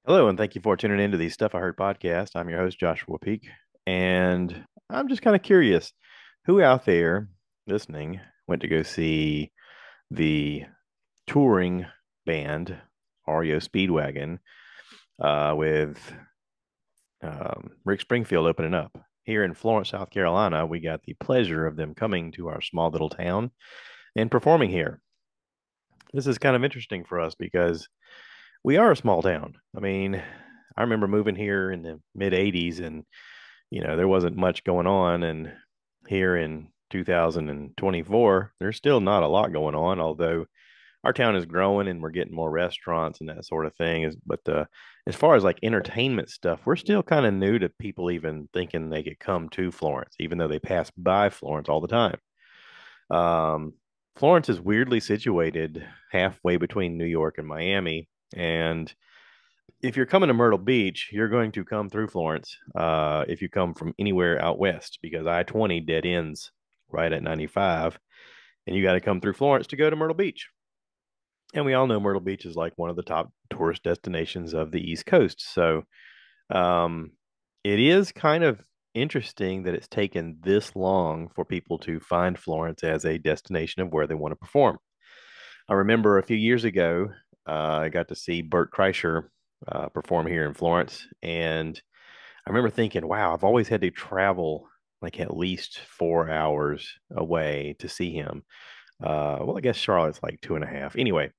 Hello, and thank you for tuning into the Stuff I Heard podcast. I'm your host, Joshua Peak, and I'm just kind of curious who out there listening went to go see the touring band REO Speedwagon with Rick Springfield opening up. Here in Florence, South Carolina, we got the pleasure of them coming to our small little town and performing here. This is kind of interesting for us because we are a small town. I mean, I remember moving here in the mid 80s and there wasn't much going on. And here in 2024, there's still not a lot going on, although our town is growing and we're getting more restaurants and that sort of thing. But as far as like entertainment stuff, we're still kind of new to people even thinking they could come to Florence, even though they pass by Florence all the time. Um, Florence is weirdly situated halfway between New York and Miami. And if you're coming to Myrtle Beach, you're going to come through Florence. If you come from anywhere out west, because I-20 dead ends right at 95, and you got to come through Florence to go to Myrtle Beach. And we all know Myrtle Beach is like one of the top tourist destinations of the East Coast. So um, it is kind of interesting that it's taken this long for people to find Florence as a destination of where they want to perform. I remember a few years ago, I got to see Bert Kreischer perform here in Florence, and I remember thinking, wow, I've always had to travel like at least 4 hours away to see him. Well, I guess Charlotte's like two and a half. Anyway,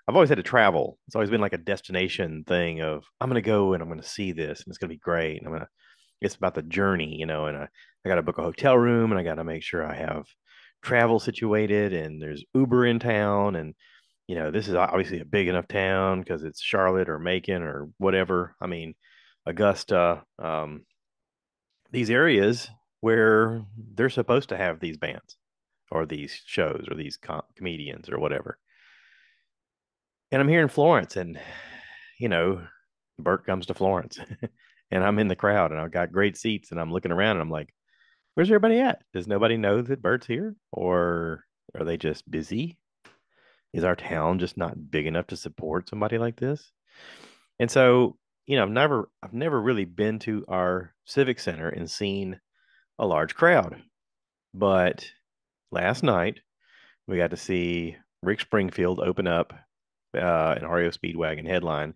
I've always had to travel. It's always been like a destination thing of I'm gonna go and I'm gonna see this and it's gonna be great. And it's about the journey, and I gotta book a hotel room and I gotta make sure I have travel situated and there's Uber in town and this is obviously a big enough town because it's Charlotte or Macon or whatever. I mean, Augusta, these areas where they're supposed to have these bands or these shows or these comedians or whatever. And I'm here in Florence, and you know, Bert comes to Florence, and I'm in the crowd, and I've got great seats, and I'm looking around, and I'm like, "Where's everybody at? Does nobody know that Bert's here, or are they just busy? Is our town just not big enough to support somebody like this?" And so, I've never really been to our civic center and seen a large crowd, but last night we got to see Rick Springfield open up an REO Speedwagon headline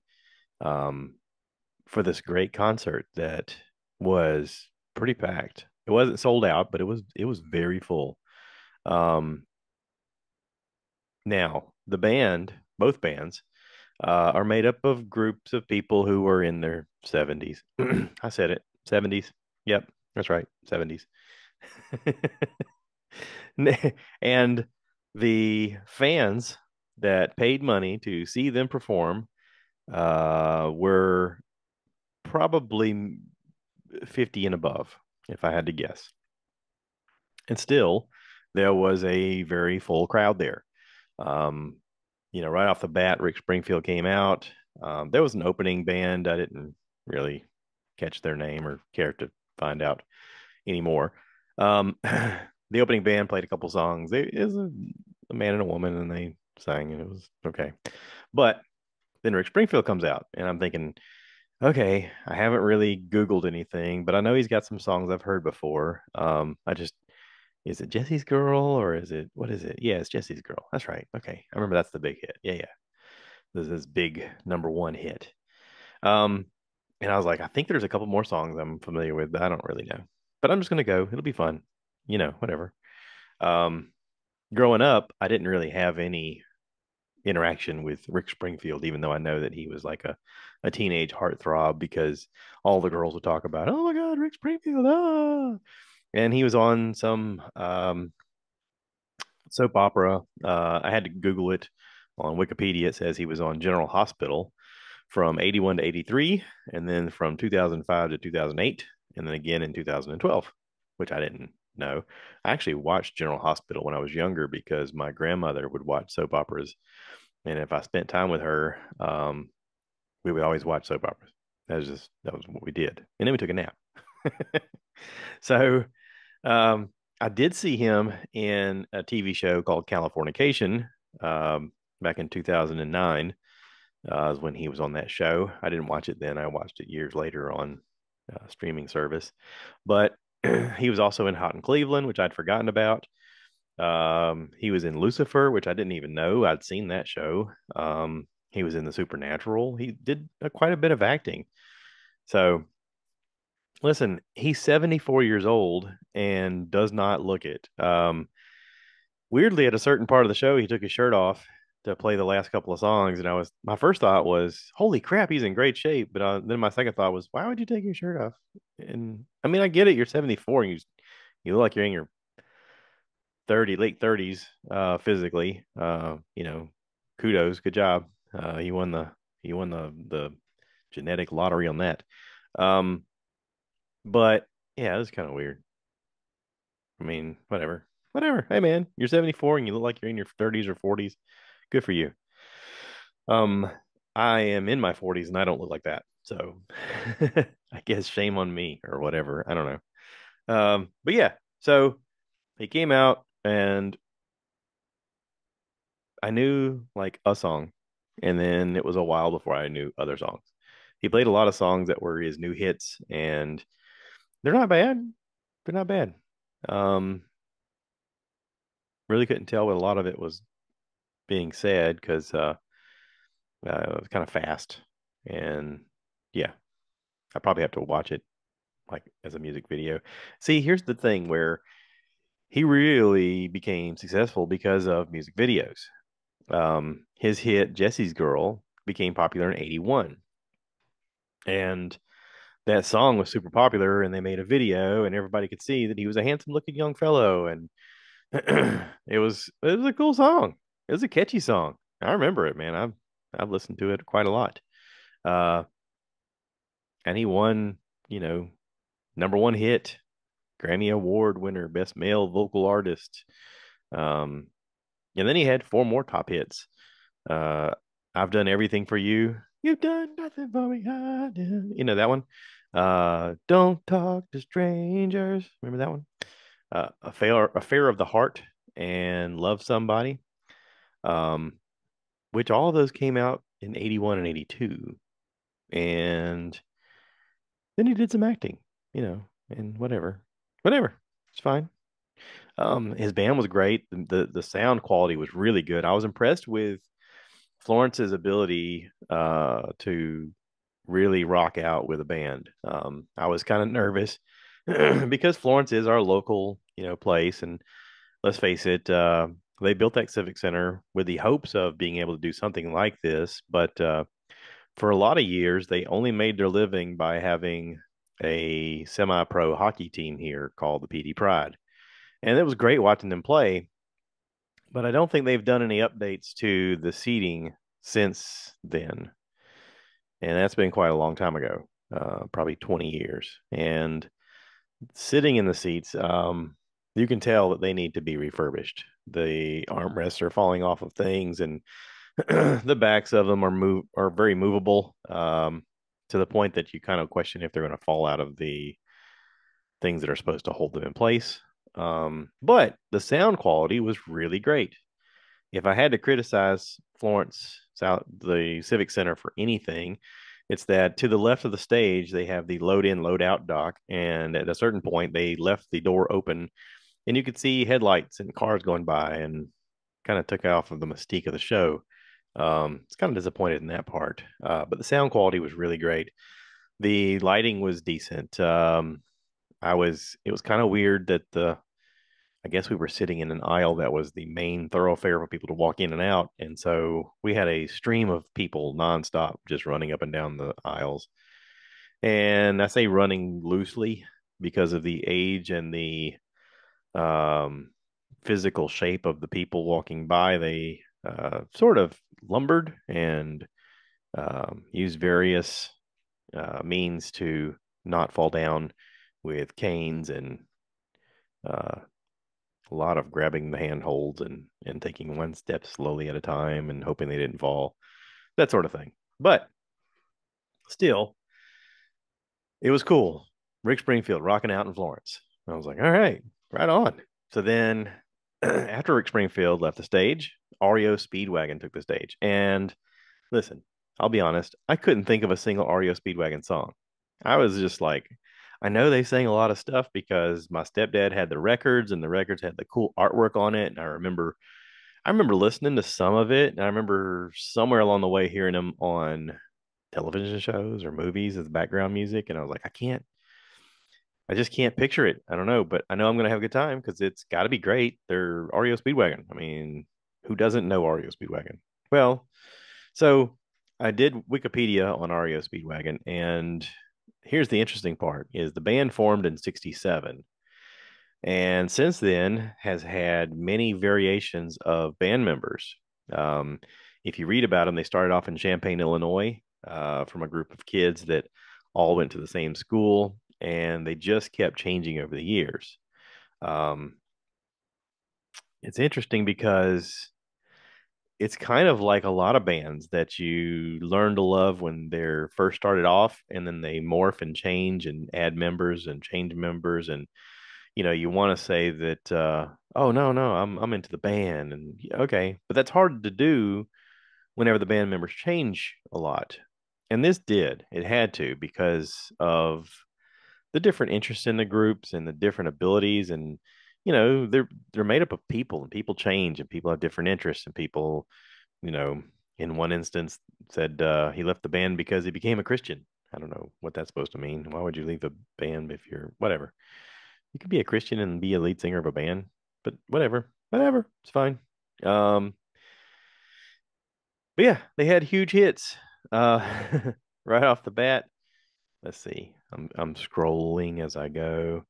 um, for this great concert that was pretty packed. It wasn't sold out, but it was very full. Um, Now the band, both bands, are made up of groups of people who were in their 70s. I said it, 70s. Yep, that's right, 70s. And the fans that paid money to see them perform were probably 50 and above, if I had to guess. And still, there was a very full crowd there. Um, right off the bat, Rick Springfield came out. There was an opening band. I didn't really catch their name or care to find out anymore. The opening band played a couple songs. It was a man and a woman, and they sang, and it was okay. But then Rick Springfield comes out, and I'm thinking, okay, I haven't really Googled anything, but I know he's got some songs I've heard before. Is it Jesse's Girl or what is it? Yeah, it's Jesse's Girl. That's right. Okay. I remember that's the big hit. Yeah, yeah. This big number one hit. Um, and I was like, I think there's a couple more songs I'm familiar with, but I don't really know. But I'm just gonna go. It'll be fun. Whatever. Um, Growing up, I didn't really have any interaction with Rick Springfield, even though I know that he was like a teenage heartthrob because all the girls would talk about, oh my God, Rick Springfield, ah. And he was on some soap opera. I had to Google it on Wikipedia. It says he was on General Hospital from 81 to 83, and then from 2005 to 2008, and then again in 2012, which I didn't know. I actually watched General Hospital when I was younger because my grandmother would watch soap operas. And if I spent time with her, we would always watch soap operas. That was what we did. And then we took a nap. So um, I did see him in a TV show called Californication back in 2009. is when he was on that show. I didn't watch it then. I watched it years later on streaming service. But he was also in Hot in Cleveland, which I'd forgotten about. He was in Lucifer, which I didn't even know. I'd seen that show. He was in The Supernatural. He did quite a bit of acting. So listen, he's 74 years old and does not look it. Weirdly, at a certain part of the show, he took his shirt off to play the last couple of songs, and my first thought was, "Holy crap, he's in great shape." But then my second thought was, "Why would you take your shirt off?" And I mean, I get it. You're 74, and you look like you're in your late 30s, physically. Kudos, good job. You won the genetic lottery on that. Um, but yeah, it was kind of weird. I mean, whatever. Whatever. Hey man, you're 74 and you look like you're in your 30s or 40s. Good for you. Um, I am in my 40s and I don't look like that. So I guess shame on me or whatever. I don't know. But yeah, so he came out and I knew like a song, and then it was a while before I knew other songs. He played a lot of songs that were his new hits, and they're not bad. They're not bad. Um, really couldn't tell what a lot of it was being said because it was kind of fast, and yeah, I probably have to watch it like as a music video. See, here's the thing where he really became successful because of music videos. His hit Jesse's Girl became popular in 81. And that song was super popular, and they made a video, and everybody could see that he was a handsome looking young fellow. And it was a cool song. It was a catchy song. I remember it, man. I've listened to it quite a lot. Uh, and he won, you know, number one hit, Grammy Award winner, best male vocal artist. Um, and then he had four more top hits. Uh, I've done everything for you. You've done nothing for me. I did. You know that one. Don't talk to strangers. Remember that one? Affair of the Heart, and Love Somebody. Um, which all of those came out in 81 and 82. And then he did some acting, and whatever. It's fine. His band was great. The sound quality was really good. I was impressed with Florence's ability to really rock out with a band. I was kind of nervous because Florence is our local, place, and let's face it, they built that Civic Center with the hopes of being able to do something like this, but for a lot of years they only made their living by having a semi-pro hockey team here called the PD Pride, and it was great watching them play. But I don't think they've done any updates to the seating since then. And that's been quite a long time ago, probably 20 years. And sitting in the seats, you can tell that they need to be refurbished. The armrests are falling off of things, and the backs of them are very movable, to the point that you kind of question if they're going to fall out of the things that are supposed to hold them in place. But the sound quality was really great. If I had to criticize Florence South, the Civic Center for anything, it's that to the left of the stage, they have the load in, load out dock. And at a certain point, they left the door open and you could see headlights and cars going by and kind of took off of the mystique of the show. It's kind of disappointed in that part. But the sound quality was really great. The lighting was decent. It was kind of weird that I guess we were sitting in an aisle that was the main thoroughfare for people to walk in and out. And so we had a stream of people nonstop just running up and down the aisles. And I say running loosely because of the age and the um, physical shape of the people walking by. They sort of lumbered and used various means to not fall down with canes and uh, a lot of grabbing the handholds and taking one step slowly at a time and hoping they didn't fall, that sort of thing. But still, it was cool. Rick Springfield rocking out in Florence. I was like, all right, right on. So then, after Rick Springfield left the stage, REO Speedwagon took the stage. And listen, I'll be honest, I couldn't think of a single REO Speedwagon song. I was just like, I know they sang a lot of stuff because my stepdad had the records and the records had the cool artwork on it. And I remember listening to some of it, and I remember somewhere along the way hearing them on television shows or movies as background music. And I was like, I just can't picture it. I don't know, but I know I'm going to have a good time because it's got to be great. They're REO Speedwagon. I mean, who doesn't know REO Speedwagon? Well, so I did Wikipedia on REO Speedwagon, and here's the interesting part: is the band formed in '67, and since then has had many variations of band members. Um, if you read about them, they started off in Champaign, Illinois, from a group of kids that all went to the same school, and they just kept changing over the years. Um, it's interesting because it's kind of like a lot of bands that you learn to love when they're first started off, and then they morph and change and add members and change members. And you want to say that, oh no, no, I'm into the band, and okay, but that's hard to do whenever the band members change a lot. And this did. It had to because of the different interests in the groups and the different abilities. And they're made up of people, and people change, and people have different interests, and people, you know in one instance said, he left the band because he became a Christian. I don't know what that's supposed to mean. Why would you leave a band if you're whatever? You could be a Christian and be a lead singer of a band, but whatever, it's fine. um but yeah, they had huge hits, uh right off the bat. Let's see, I'm scrolling as I go.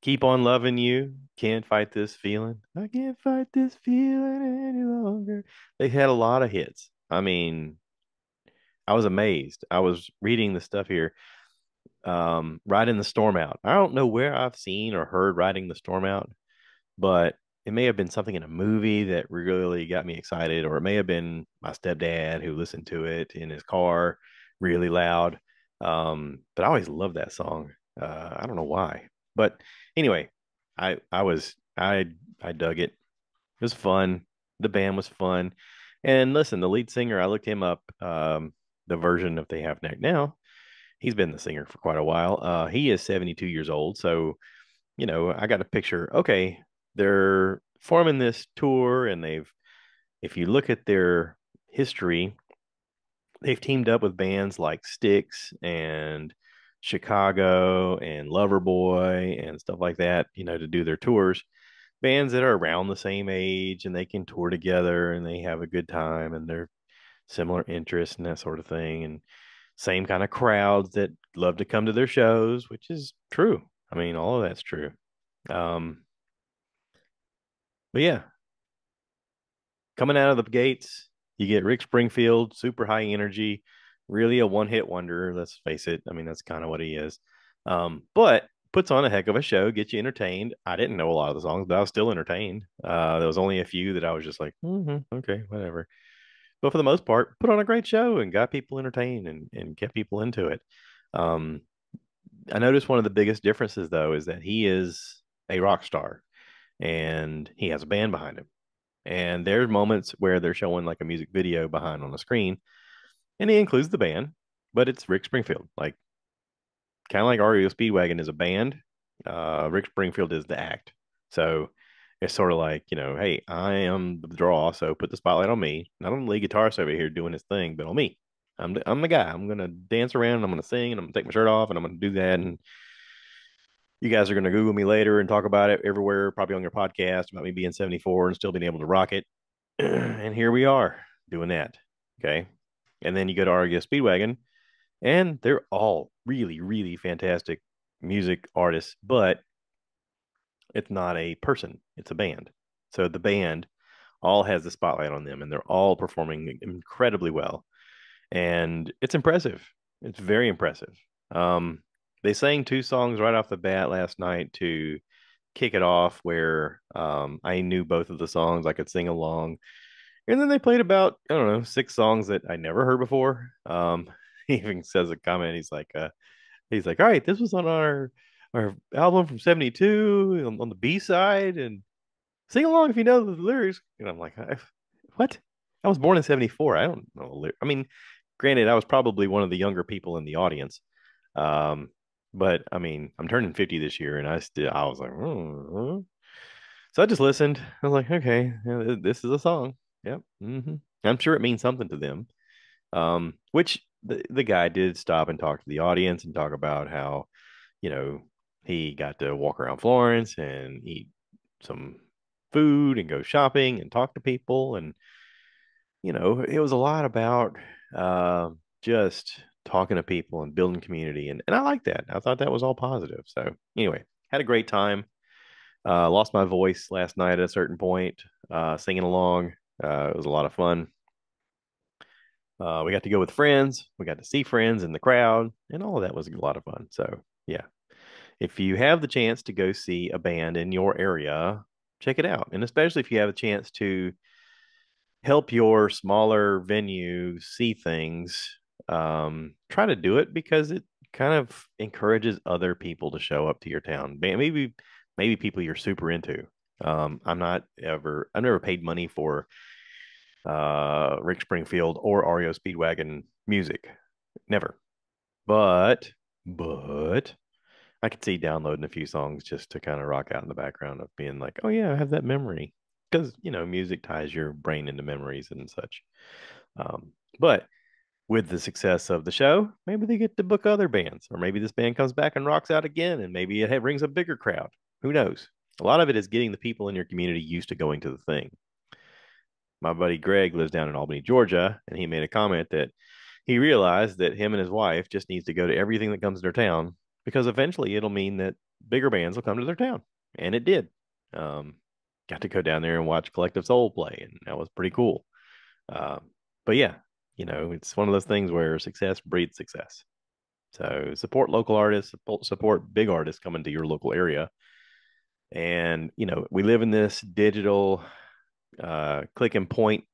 Keep on loving you. Can't fight this feeling. I can't fight this feeling any longer. They had a lot of hits. I mean, I was amazed. I was reading the stuff here. Riding the Storm Out. I don't know where I've seen or heard Riding the Storm Out, but it may have been something in a movie that really got me excited, or it may have been my stepdad who listened to it in his car really loud. But I always loved that song. I don't know why, but anyway, I dug it. It was fun. The band was fun, and listen, the lead singer, I looked him up. The version that they have now, he's been the singer for quite a while. He is 72 years old, so I got a picture. Okay, they're forming this tour, and if you look at their history, they've teamed up with bands like Styx and Chicago and Loverboy and stuff like that, to do their tours. Bands that are around the same age, and they can tour together, and they have a good time, and they're similar interests and that sort of thing, and same kind of crowds that love to come to their shows, which is true. I mean, all of that's true. Um, but yeah, coming out of the gates, you get Rick Springfield, super high energy, really a one-hit wonder. Let's face it. I mean, that's kind of what he is. But puts on a heck of a show, gets you entertained. I didn't know a lot of the songs, but I was still entertained. There was only a few that I was just like, okay, whatever. But for the most part, put on a great show and got people entertained, and kept people into it. Um, I noticed one of the biggest differences, though, is that he is a rock star, and he has a band behind him. And there's moments where they're showing like a music video behind on the screen, and he includes the band, but it's Rick Springfield. Like, kind of like REO Speedwagon is a band, Rick Springfield is the act. So it's sort of like, hey, I am the draw, so put the spotlight on me, not on the lead guitarist over here doing his thing, but on me. I'm the guy. I'm gonna dance around, and I'm gonna sing, and I'm gonna take my shirt off, and I'm gonna do that. And you guys are gonna Google me later and talk about it everywhere, probably on your podcast, about me being 74 and still being able to rock it. And here we are doing that. Okay. And then you go to REO Speedwagon, and they're all really, really fantastic music artists, but it's not a person, it's a band. So the band all has the spotlight on them, and they're all performing incredibly well. And it's impressive. It's very impressive. Um, they sang two songs right off the bat last night to kick it off, where I knew both of the songs. I could sing along. And then they played about, I don't know, six songs that I never heard before. He even says a comment. He's like, all right, this was on our album from '72 on the B side, and sing along if you know the lyrics. And I'm like, what? I was born in 74. I don't know. I mean, granted, I was probably one of the younger people in the audience. Um, but I mean, I'm turning 50 this year and I was like, so I just listened. I was like, okay, yeah, this is a song. Yep. I'm sure it means something to them. Which the guy did stop and talk to the audience and talk about how, you know, he got to walk around Florence and eat some food and go shopping and talk to people. And, it was a lot about just talking to people and building community. And I like that. I thought that was all positive. So anyway, had a great time. Lost my voice last night at a certain point, singing along. It was a lot of fun. We got to go with friends. We got to see friends in the crowd, and all of that was a lot of fun. So, yeah, if you have the chance to go see a band in your area, check it out. And especially if you have a chance to help your smaller venue see things, try to do it because it kind of encourages other people to show up to your town. Maybe people you're super into. I've never paid money for Rick Springfield or REO Speedwagon music. Never. But but I could see downloading a few songs just to kind of rock out in the background of being like, oh yeah, I have that memory. Because, music ties your brain into memories and such. But with the success of the show, maybe they get to book other bands, or maybe this band comes back and rocks out again, and maybe it brings a bigger crowd. Who knows? A lot of it is getting the people in your community used to going to the thing. My buddy Greg lives down in Albany, Georgia, and he made a comment that he realized that him and his wife just needs to go to everything that comes to their town because eventually it'll mean that bigger bands will come to their town, and it did. Um, Got to go down there and watch Collective Soul play, and that was pretty cool. But yeah, it's one of those things where success breeds success. So support local artists, support big artists coming to your local area. And, we live in this digital click and point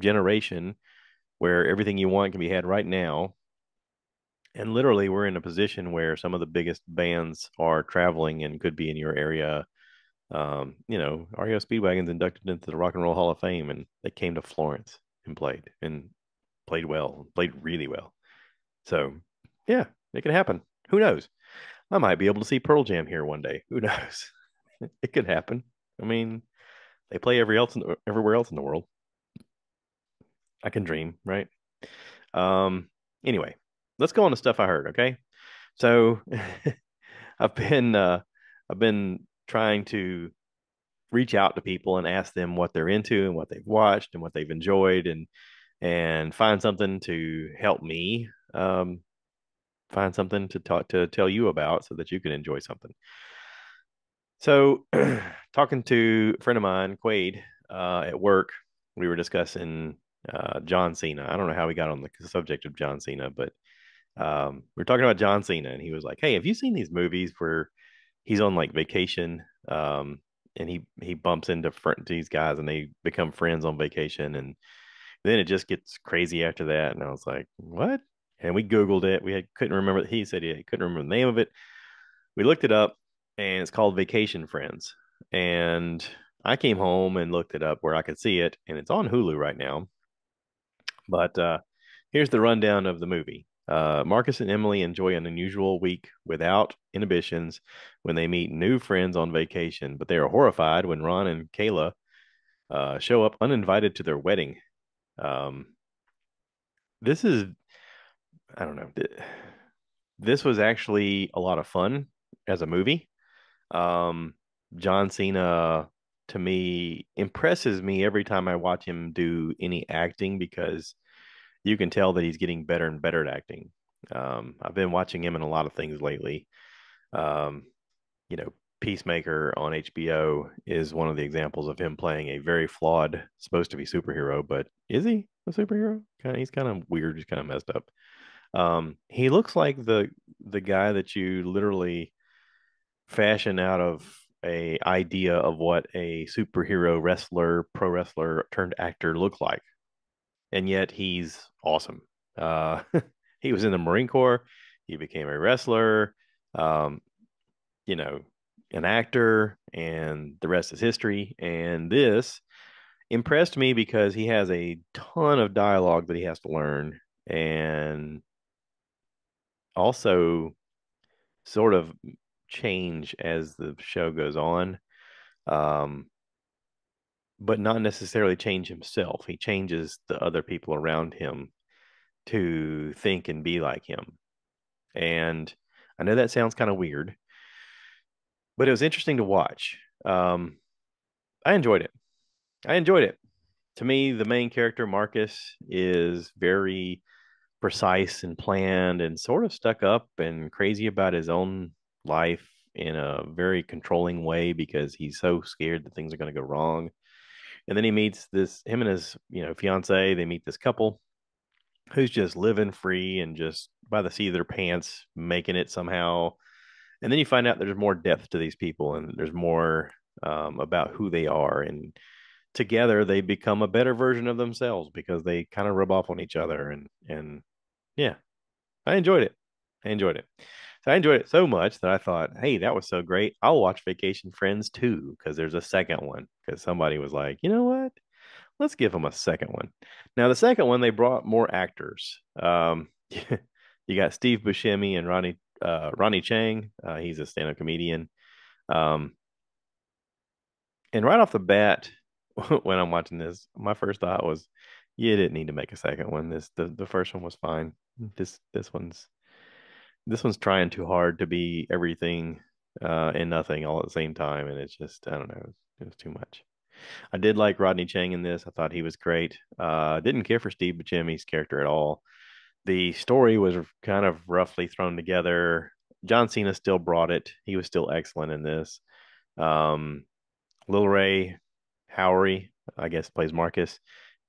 generation where everything you want can be had right now. And literally, we're in a position where some of the biggest bands are traveling and could be in your area. REO Speedwagon's inducted into the Rock and Roll Hall of Fame, and they came to Florence and played well, played really well. So, yeah, it could happen. Who knows? I might be able to see Pearl Jam here one day. Who knows? It could happen. I mean, they play everywhere else in the world. I can dream, right? Um, anyway, let's go on to stuff I heard, okay? So I've been uh I've been trying to reach out to people and ask them what they're into and what they've watched and what they've enjoyed and find something to help me find something to talk to tell you about so that you can enjoy something. So talking to a friend of mine, Quade, at work, we were discussing John Cena. I don't know how we got on the subject of John Cena, but we were talking about John Cena, and he was like, "Hey, have you seen these movies where he's on like vacation, and he bumps into these guys, and they become friends on vacation, and then it just gets crazy after that?" And I was like, "What?" And we Googled it. Couldn't remember. He said he couldn't remember the name of it. We looked it up, and it's called Vacation Friends. And I came home and looked it up where I could see it, and it's on Hulu right now. But here's the rundown of the movie. Marcus and Emily enjoy an unusual week without inhibitions when they meet new friends on vacation, but they are horrified when Ron and Kayla show up uninvited to their wedding. Um, this is, I don't know, this was actually a lot of fun as a movie. Um, John Cena, to me, impresses me every time I watch him do any acting because you can tell that he's getting better and better at acting. I've been watching him in a lot of things lately. Um, you know, Peacemaker on HBO is one of the examples of him playing a very flawed, supposed to be superhero, but is he a superhero? He's kind of weird, he's kind of messed up. He looks like the guy that you literally fashion out of a idea of what a superhero wrestler, pro wrestler turned actor look like, and yet he's awesome. Uh, he was in the Marine Corps. He became a wrestler, um, you know, an actor, and the rest is history. And this impressed me because he has a ton of dialogue that he has to learn, and also sort of change as the show goes on. Um, but not necessarily change himself. He changes the other people around him to think and be like him. And I know that sounds kind of weird, but it was interesting to watch. I enjoyed it. I enjoyed it. To me, the main character, Marcus, is very precise and planned and sort of stuck up and crazy about his own life in a very controlling way because he's so scared that things are going to go wrong. And then he meets him and his, fiance, they meet this couple who's just living free and just by the seat of their pants, making it somehow. And then you find out there's more depth to these people and there's more about who they are. And together they become a better version of themselves because they kind of rub off on each other. And yeah, I enjoyed it. I enjoyed it. So I enjoyed it so much that I thought, hey, that was so great. I'll watch Vacation Friends too, because there's a second one. Because somebody was like, you know what? Let's give them a second one. Now, the second one, they brought more actors. You got Steve Buscemi and Ronnie Chang. He's a stand-up comedian. Um, and right off the bat, when I'm watching this, my first thought was, you didn't need to make a second one. The first one was fine. This one's trying too hard to be everything and nothing all at the same time, and it's just I don't know, it was too much. I did like Rodney Chang in this. I thought he was great. Didn't care for Steve Buscemi's character at all. The story was kind of roughly thrown together. John Cena still brought it. He was still excellent in this. Um, Lil Ray Howery, I guess, plays Marcus.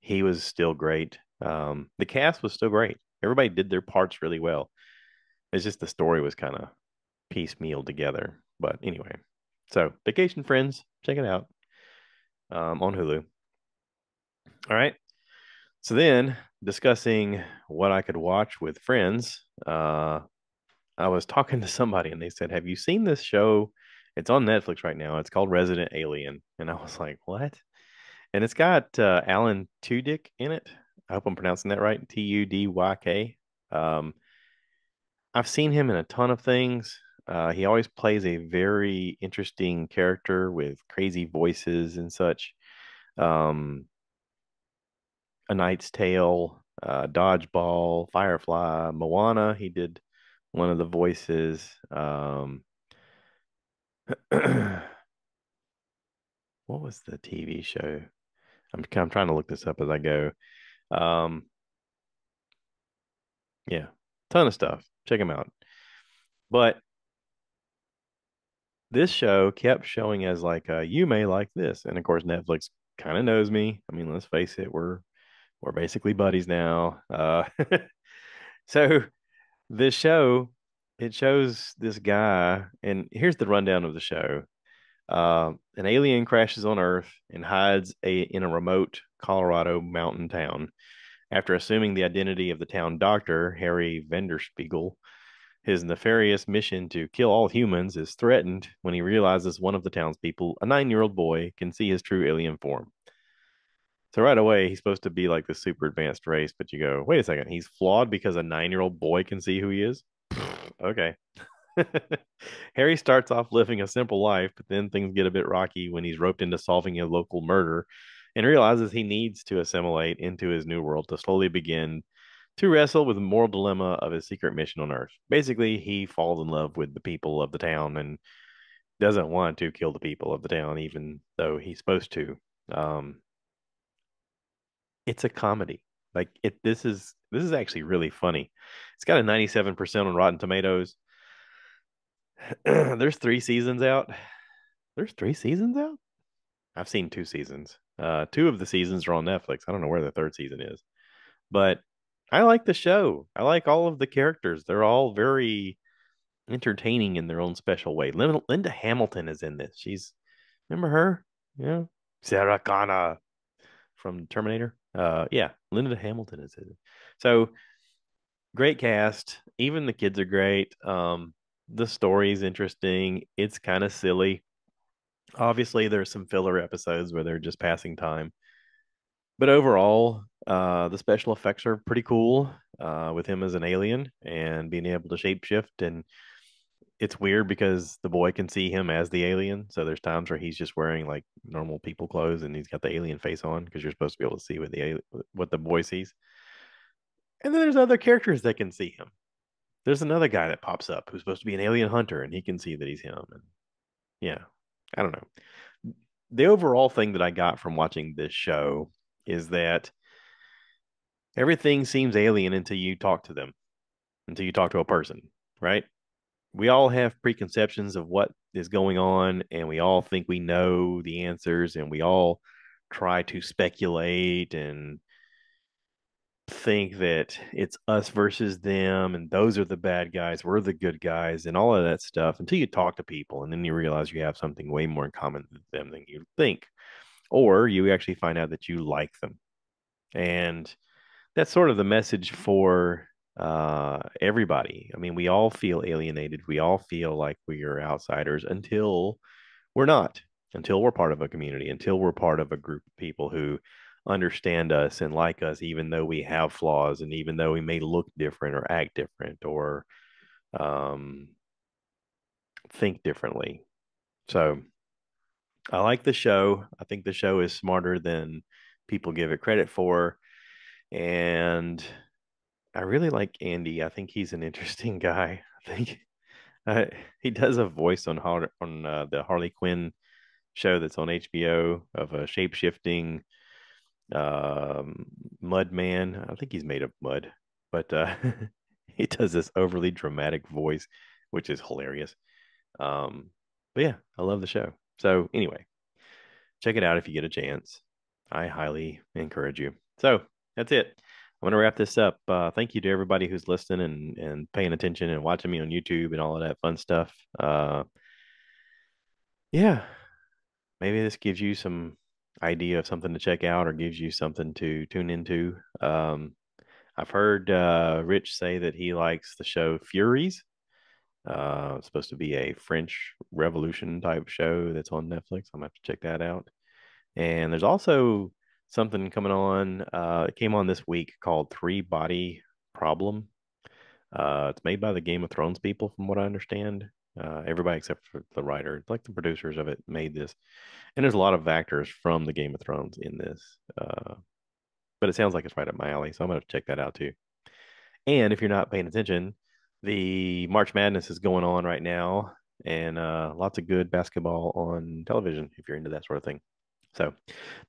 He was still great. The cast was still great. Everybody did their parts really well. It's just the story was kind of piecemeal together. But anyway, so Vacation Friends, check it out on Hulu. All right. So then, discussing what I could watch with friends, I was talking to somebody and they said, have you seen this show? It's on Netflix right now. It's called Resident Alien. And I was like, what? And it's got Alan Tudyk in it. I hope I'm pronouncing that right. Tudyk. Um, I've seen him in a ton of things. He always plays a very interesting character with crazy voices and such. Um, A Knight's Tale, Dodgeball, Firefly, Moana. He did one of the voices. What was the TV show? I'm trying to look this up as I go. Um, yeah, ton of stuff. Check him out. But this show kept showing as like you may like this, and of course Netflix kind of knows me. I mean, let's face it, we're basically buddies now. So this show, it shows this guy, and here's the rundown of the show. An alien crashes on Earth and hides in a remote Colorado mountain town. After assuming the identity of the town doctor, Harry Vanderspiegel, his nefarious mission to kill all humans is threatened when he realizes one of the townspeople, a 9-year-old boy, can see his true alien form. So right away, he's supposed to be like the super advanced race, but you go, wait a second, he's flawed because a 9-year-old boy can see who he is? Okay. Harry starts off living a simple life, but then things get a bit rocky when he's roped into solving a local murder and realizes he needs to assimilate into his new world to slowly begin to wrestle with the moral dilemma of his secret mission on Earth. Basically, he falls in love with the people of the town and doesn't want to kill the people of the town, even though he's supposed to. Um, it's a comedy. Like this is actually really funny. It's got a 97% on Rotten Tomatoes. There's 3 seasons out. There's 3 seasons out? I've seen 2 seasons. Two of the seasons are on Netflix. I don't know where the third season is. But I like the show. I like all of the characters. They're all very entertaining in their own special way. Linda Hamilton is in this. Remember her? Yeah. Sarah Connor from Terminator. Yeah, Linda Hamilton is in it. So great cast. Even the kids are great. The story's interesting. It's kind of silly. Obviously, there's some filler episodes where they're just passing time. But overall, the special effects are pretty cool with him as an alien and being able to shapeshift. And it's weird because the boy can see him as the alien. So there's times where he's just wearing like normal people clothes and he's got the alien face on because you're supposed to be able to see what the boy sees. And then there's other characters that can see him. There's another guy that pops up who's supposed to be an alien hunter and he can see that he's him. And yeah, I don't know. The overall thing that I got from watching this show is that everything seems alien until you talk to them, until you talk to a person, right? We all have preconceptions of what is going on, and we all think we know the answers, and we all try to speculate and think that it's us versus them, and those are the bad guys, we're the good guys, and all of that stuff until you talk to people, and then you realize you have something way more in common with them than you think, or you actually find out that you like them. And that's sort of the message for everybody. I mean, we all feel alienated. We all feel like we are outsiders until we're not, until we're part of a community, until we're part of a group of people who understand us and like us, even though we have flaws and even though we may look different or act different or um, think differently. So I like the show. I think the show is smarter than people give it credit for. And I really like Andy. I think he's an interesting guy. I think uh, he does a voice on the Harley Quinn show that's on HBO of a shape shifting um, mud man. I think he's made of mud, but he does this overly dramatic voice, which is hilarious. Um, but yeah, I love the show. So anyway, check it out if you get a chance. I highly encourage you. So that's it. I'm gonna wrap this up. Thank you to everybody who's listening and paying attention and watching me on YouTube and all of that fun stuff. Yeah, maybe this gives you some idea of something to check out or gives you something to tune into. I've heard Rich say that he likes the show Furies. It's supposed to be a French Revolution type show that's on Netflix. I'm gonna have to check that out. And there's also something coming on. It came on this week called Three Body Problem. It's made by the Game of Thrones people, from what I understand. Everybody except for the writer, like the producers of it, made this. And there's a lot of actors from the Game of Thrones in this. But it sounds like it's right up my alley, so I'm gonna check that out too. And if you're not paying attention, the March Madness is going on right now, and lots of good basketball on television if you're into that sort of thing. So,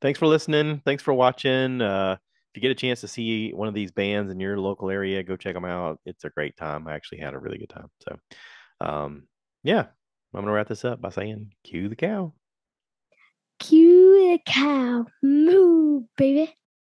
thanks for listening. Thanks for watching. If you get a chance to see one of these bands in your local area, go check them out. It's a great time. I actually had a really good time. So, um, yeah, I'm gonna wrap this up by saying, "Cue the cow." Cue the cow. Moo, baby.